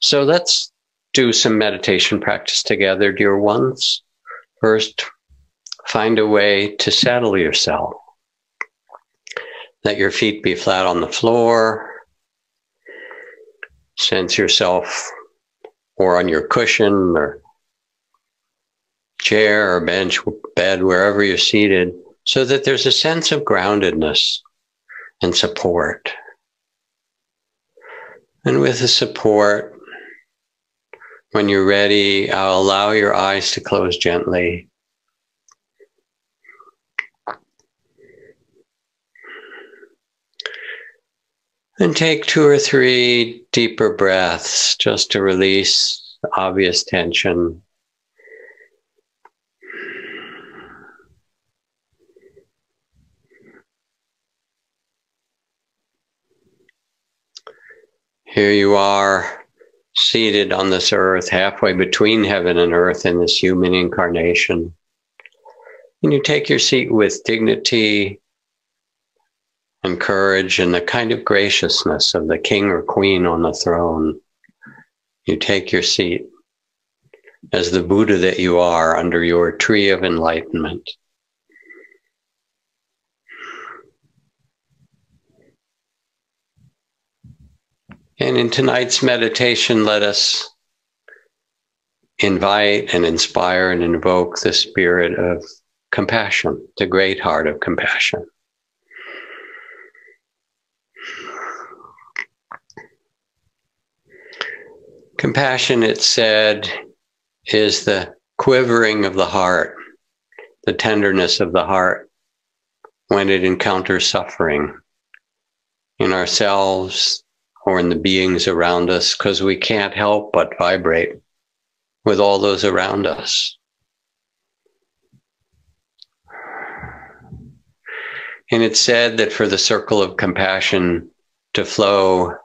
So let's do some meditation practice together, dear ones. First, find a way to settle yourself. Let your feet be flat on the floor. Sense yourself or on your cushion or chair or bench, bed, wherever you're seated, so that there's a sense of groundedness and support. And with the support, when you're ready, I'll allow your eyes to close gently. And take 2 or 3 deeper breaths just to release obvious tension. Here you are, seated on this earth, halfway between heaven and earth in this human incarnation. And you take your seat with dignity and courage and the kind of graciousness of the king or queen on the throne. You take your seat as the Buddha that you are under your tree of enlightenment. And in tonight's meditation, let us invite and inspire and invoke the spirit of compassion, the great heart of compassion. Compassion, it's said, is the quivering of the heart, the tenderness of the heart when it encounters suffering in ourselves or in the beings around us, because we can't help but vibrate with all those around us. And it's said that for the circle of compassion to flow,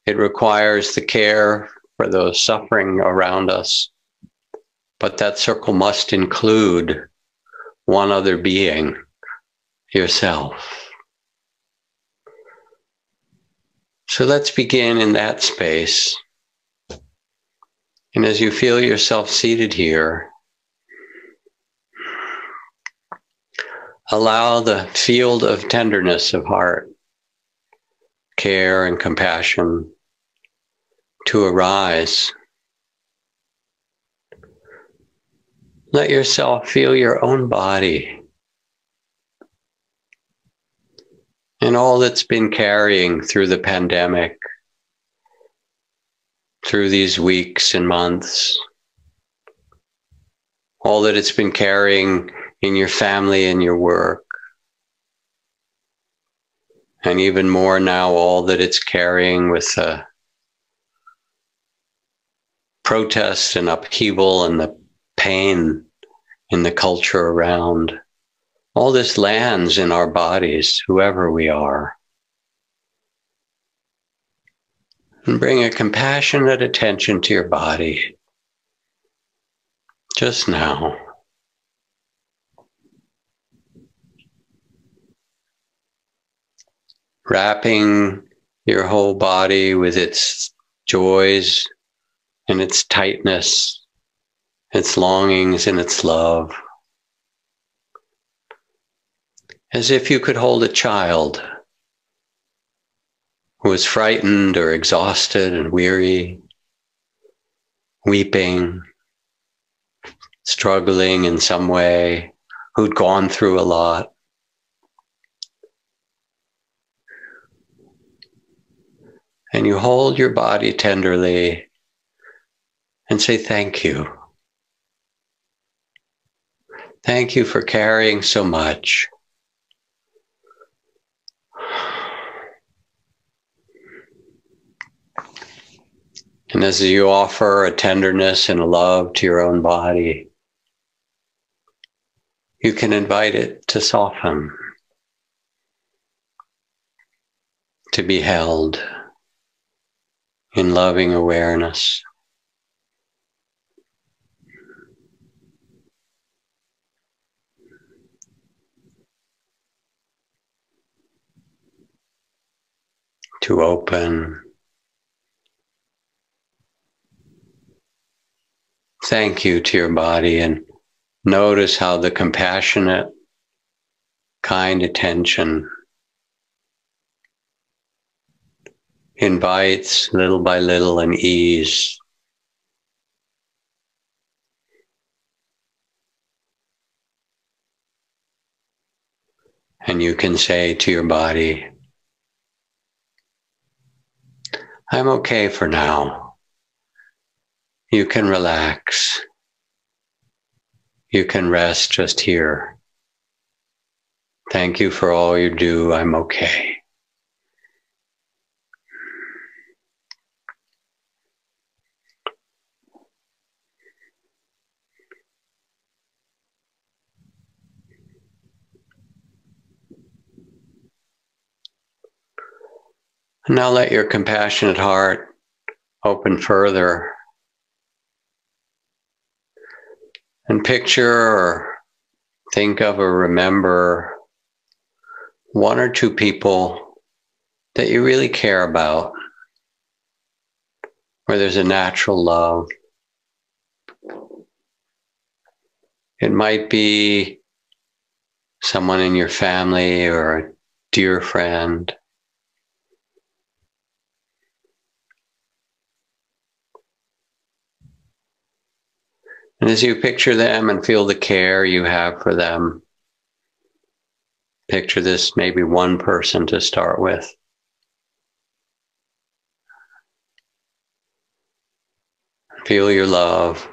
it requires the care for those suffering around us. But that circle must include one other being, yourself. So let's begin in that space. And as you feel yourself seated here, allow the field of tenderness of heart, care and compassion to arise. Let yourself feel your own body and all that's been carrying through the pandemic, through these weeks and months, all that it's been carrying in your family and your work, and even more now, all that it's carrying with the protests and upheaval and the pain in the culture around. All this lands in our bodies, whoever we are. And bring a compassionate attention to your body, just now. Wrapping your whole body with its joys and its tightness, its longings and its love. As if you could hold a child who is frightened or exhausted and weary, weeping, struggling in some way, who'd gone through a lot. And you hold your body tenderly and say, thank you. Thank you for carrying so much. And as you offer a tenderness and a love to your own body, you can invite it to soften, to be held in loving awareness. To open thank you to your body, and notice how the compassionate, kind attention invites little by little an ease. And you can say to your body, I'm okay for now. You can relax. You can rest just here. Thank you for all you do. I'm okay. Now let your compassionate heart open further and picture or think of or remember one or two people that you really care about, where there's a natural love. It might be someone in your family or a dear friend. And as you picture them and feel the care you have for them, picture this maybe one person to start with. Feel your love.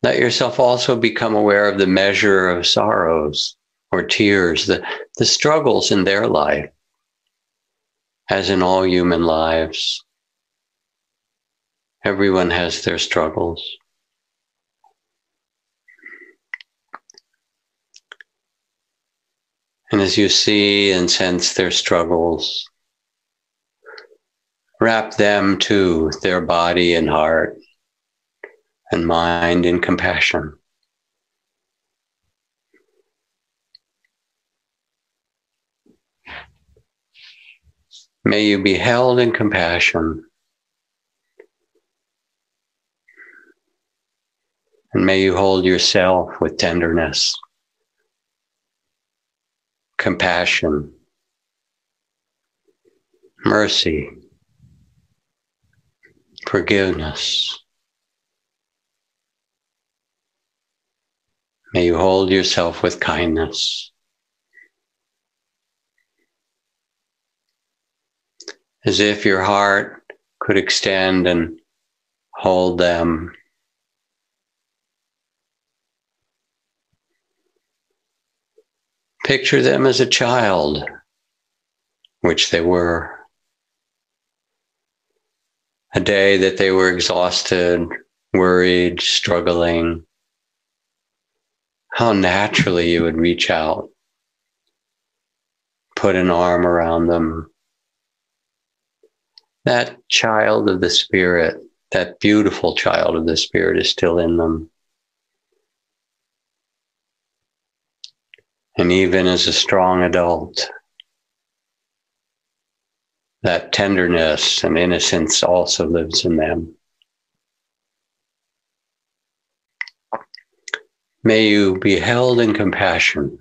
Let yourself also become aware of the measure of sorrows or tears, the struggles in their life, as in all human lives. Everyone has their struggles. And as you see and sense their struggles, wrap them too, their body and heart and mind in compassion. May you be held in compassion. And may you hold yourself with tenderness, compassion, mercy, forgiveness. May you hold yourself with kindness. As if your heart could extend and hold them. Picture them as a child, which they were. A day that they were exhausted, worried, struggling. How naturally you would reach out, put an arm around them. That child of the Spirit, that beautiful child of the Spirit is still in them. And even as a strong adult, that tenderness and innocence also lives in them. May you be held in compassion.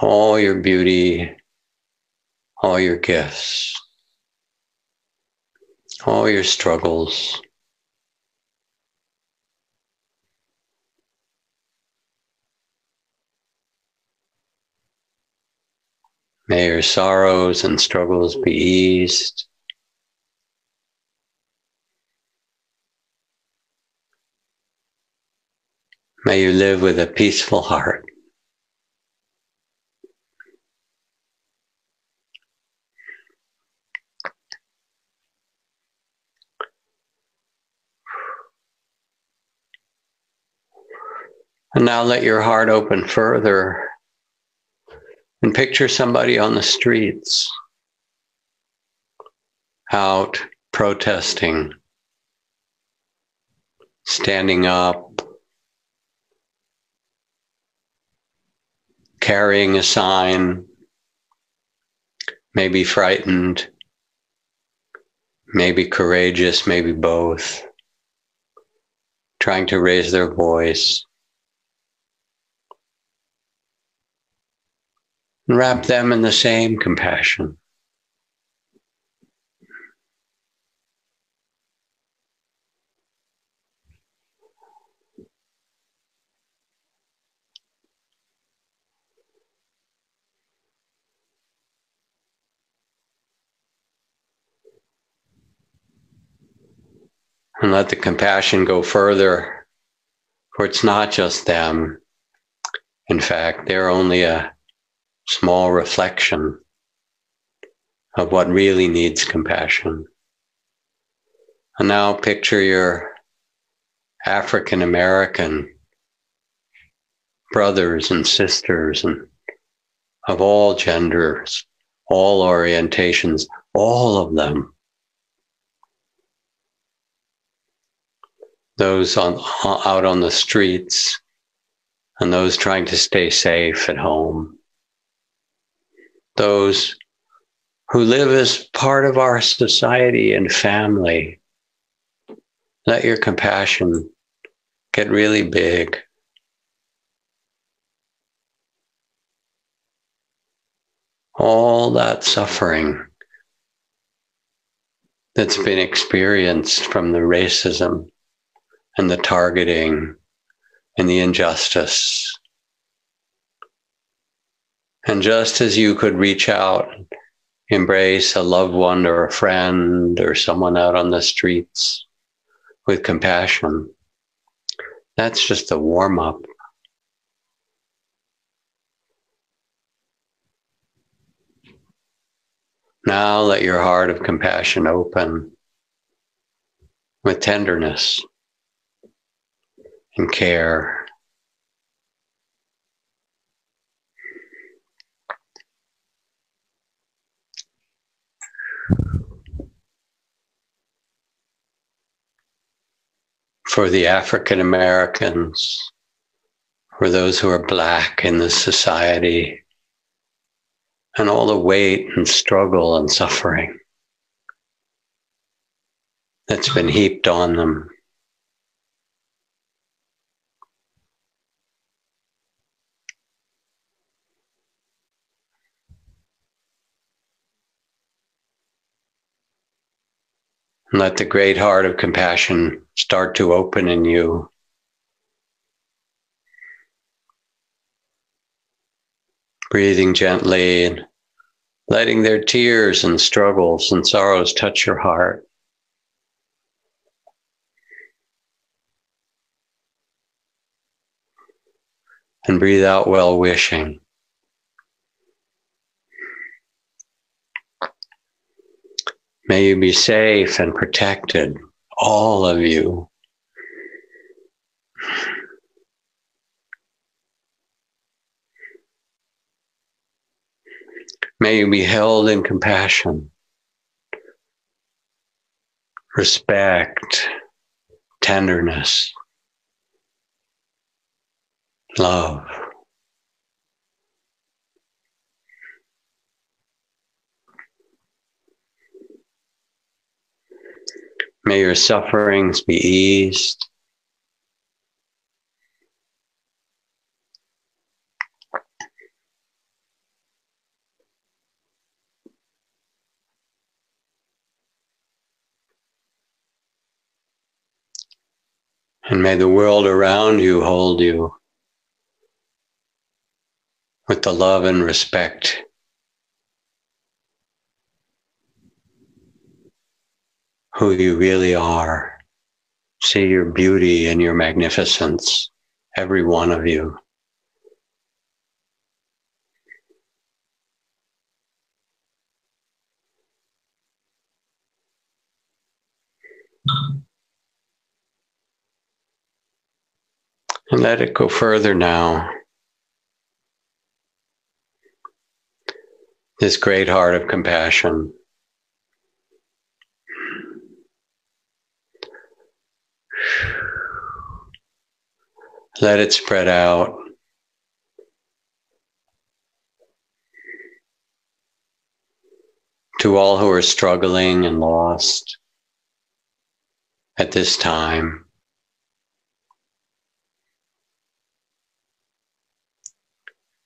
All your beauty, all your gifts, all your struggles. May your sorrows and struggles be eased. May you live with a peaceful heart. And now let your heart open further and picture somebody on the streets, out protesting, standing up, carrying a sign, maybe frightened, maybe courageous, maybe both, trying to raise their voice. And wrap them in the same compassion. And let the compassion go further, for it's not just them. In fact, they're only a small reflection of what really needs compassion. And now picture your African American brothers and sisters and of all genders, all orientations, all of them. Those out on the streets and those trying to stay safe at home. Those who live as part of our society and family. Let your compassion get really big. All that suffering that's been experienced from the racism and the targeting and the injustice. And just as you could reach out, embrace a loved one or a friend or someone out on the streets with compassion, that's just a warm-up. Now let your heart of compassion open with tenderness and care. For the African Americans, for those who are Black in this society, and all the weight and struggle and suffering that's been heaped on them. And let the great heart of compassion start to open in you. Breathing gently and letting their tears and struggles and sorrows touch your heart. And breathe out well-wishing. May you be safe and protected, all of you. May you be held in compassion, respect, tenderness, love. May your sufferings be eased. And may the world around you hold you with the love and respect who you really are. See your beauty and your magnificence, every one of you. And let it go further now. This great heart of compassion. Let it spread out. To all who are struggling and lost. at this time.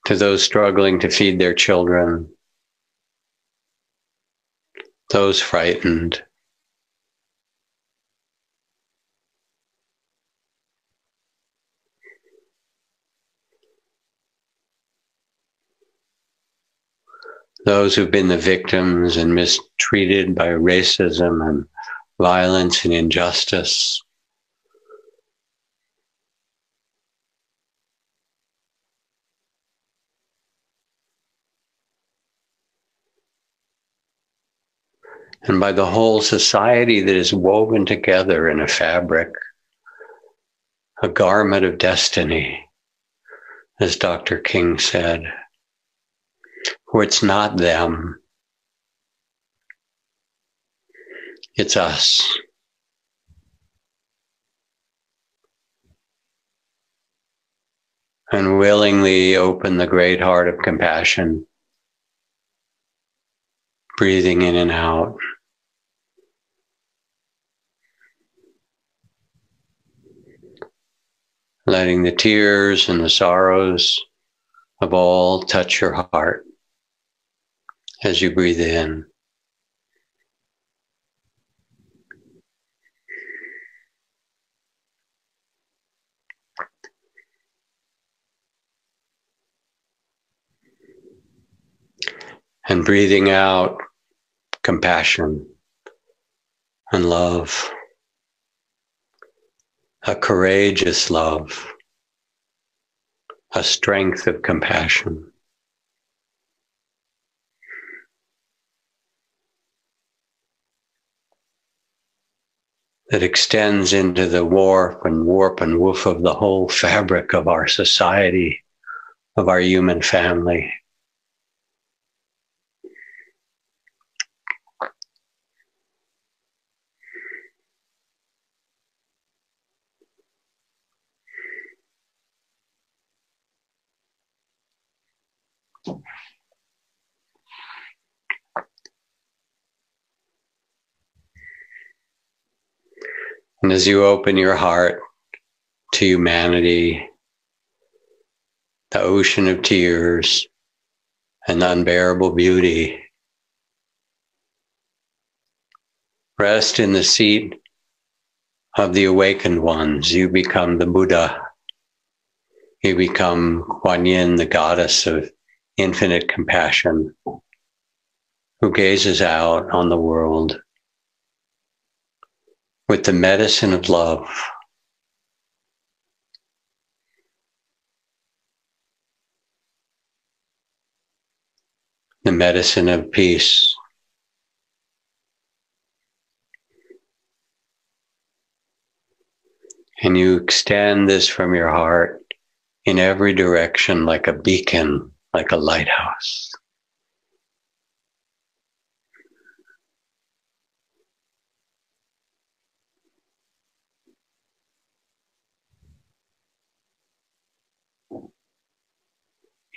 To those struggling to feed their children, those frightened, those who've been the victims and mistreated by racism and violence and injustice. And by the whole society that is woven together in a fabric, a garment of destiny, as Dr. King said, where it's not them, it's us. And willingly open the great heart of compassion, breathing in and out. Letting the tears and the sorrows of all touch your heart as you breathe in. And breathing out compassion and love, a courageous love, a strength of compassion. That extends into the warp and woof of the whole fabric of our society, of our human family. And as you open your heart to humanity, the ocean of tears and unbearable beauty, rest in the seat of the awakened ones. You become the Buddha. You become Kuan Yin, the goddess of infinite compassion, who gazes out on the world with the medicine of love. The medicine of peace. And you extend this from your heart in every direction like a beacon, like a lighthouse.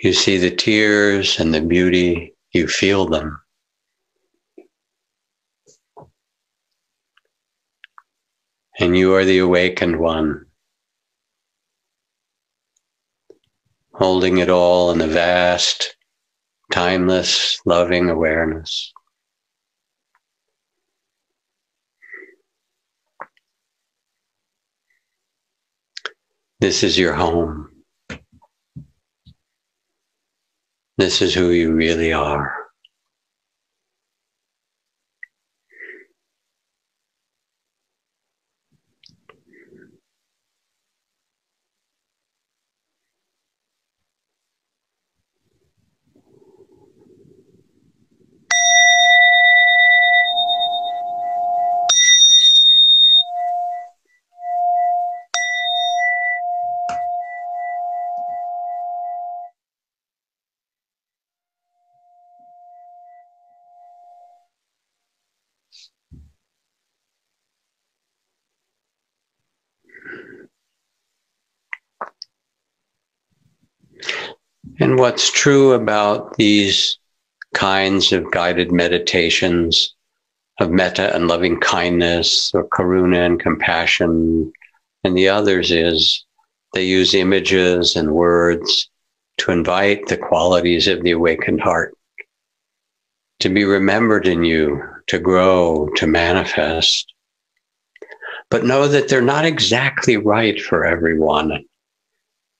You see the tears and the beauty, you feel them. And you are the awakened one, holding it all in a vast, timeless, loving awareness. This is your home. This is who you really are. And what's true about these kinds of guided meditations of metta and loving kindness, or karuna and compassion. And the others is they use images and words to invite the qualities of the awakened heart to be remembered in you, to grow, to manifest. But know that they're not exactly right for everyone.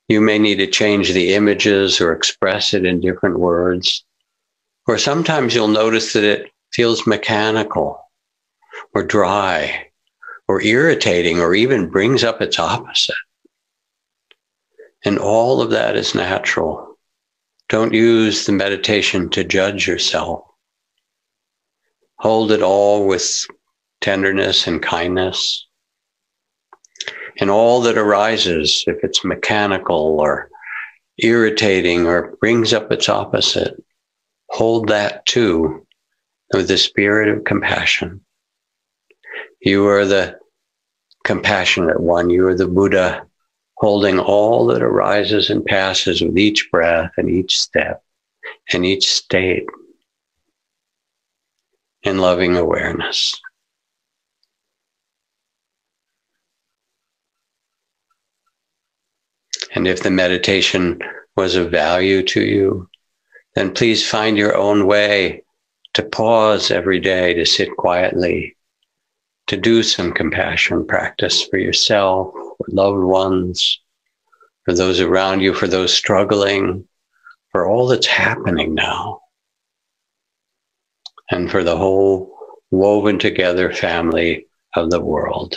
You may need to change the images or express it in different words. Or sometimes you'll notice that it feels mechanical or dry or irritating or even brings up its opposite. And all of that is natural. Don't use the meditation to judge yourself. Hold it all with tenderness and kindness. And all that arises, if it's mechanical or irritating or brings up its opposite, hold that too with the spirit of compassion. You are the compassionate one. You are the Buddha, holding all that arises and passes with each breath and each step and each state in loving awareness. And if the meditation was of value to you, then please find your own way to pause every day, to sit quietly, to do some compassion practice for yourself, for loved ones, for those around you, for those struggling, for all that's happening now, and for the whole woven together family of the world.